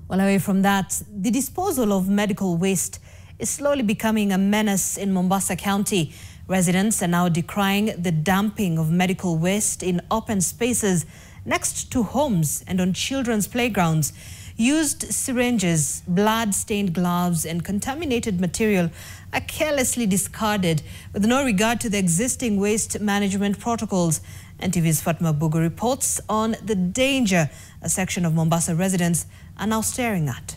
Well, away from that, the disposal of medical waste is slowly becoming a menace in Mombasa County. Residents are now decrying the dumping of medical waste in open spaces next to homes and on children's playgrounds. Used syringes, blood-stained gloves and contaminated material are carelessly discarded with no regard to the existing waste management protocols. NTV's Fatma Bugu reports on the danger a section of Mombasa residents are now staring at.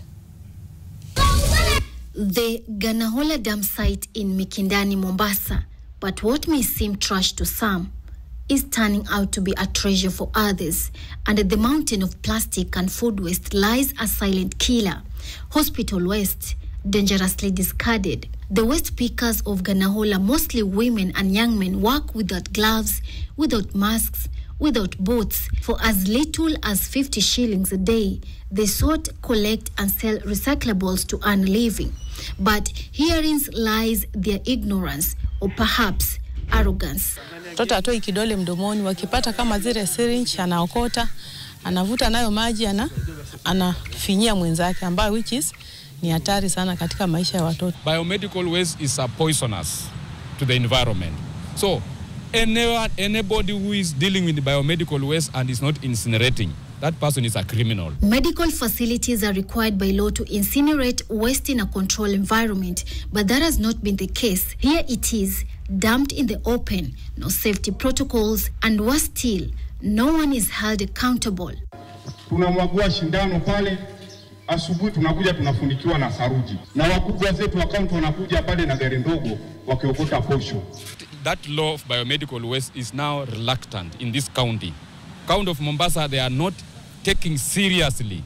The Ganahola dam site in Mikindani, Mombasa, but what may seem trash to some is turning out to be a treasure for others. Under the mountain of plastic and food waste lies a silent killer: hospital waste, dangerously discarded. The waste pickers of Ganahola, mostly women and young men, work without gloves, without masks, without boots. For as little as 50 shillings a day, they sort, collect and sell recyclables to earn a living. But herein lies their ignorance, or perhaps arrogance. Mtoto atoi kidole mdomoni, wakipata kama zile syringe anaokota, anavuta nayo maji, anafinyia mwenzake, ambayo which is ni hatari sana katika maisha ya watoto. Biomedical waste is a poisonous to the environment. So anybody who is dealing with the biomedical waste and is not incinerating, that person is a criminal. Medical facilities are required by law to incinerate waste in a controlled environment, but that has not been the case. Here it is, dumped in the open, no safety protocols, and worse still, no one is held accountable. Tunamwagua shindano pale, asubuhi tunakuja tunafunikiwa na saruji. Na wakubwa zetu account wanakuja pale na gari ndogo wakiokota posho. That law of biomedical waste is now reluctant in this county. County of Mombasa, they are not taking seriously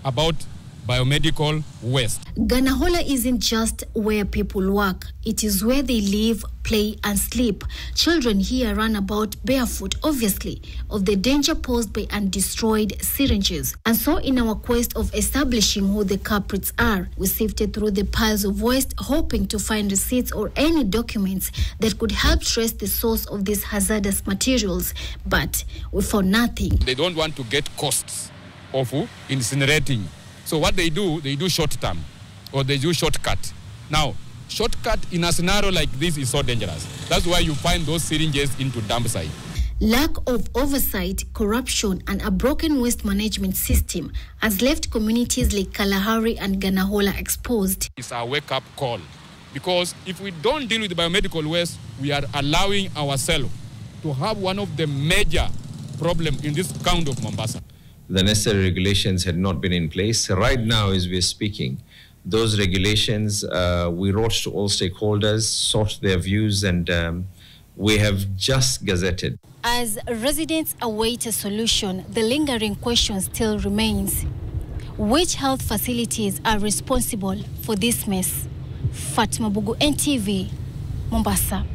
about biomedical waste. Ganahola isn't just where people work. It is where they live, play and sleep. Children here run about barefoot, obviously, of the danger posed by undestroyed syringes. And so in our quest of establishing who the culprits are, we sifted through the piles of waste, hoping to find receipts or any documents that could help trace the source of these hazardous materials. But we found nothing. They don't want to get costs of incinerating. So what they do short term, or they do shortcut. Now, shortcut in a scenario like this is so dangerous. That's why you find those syringes into dump site. Lack of oversight, corruption and a broken waste management system has left communities like Kalahari and Ganahola exposed. It's a wake-up call, because if we don't deal with the biomedical waste, we are allowing ourselves to have one of the major problems in this county of Mombasa. The necessary regulations had not been in place. Right now, as we're speaking, those regulations, we wrote to all stakeholders, sought their views, and we have just gazetted. As residents await a solution, the lingering question still remains: which health facilities are responsible for this mess? Fatma Bugu, NTV, Mombasa.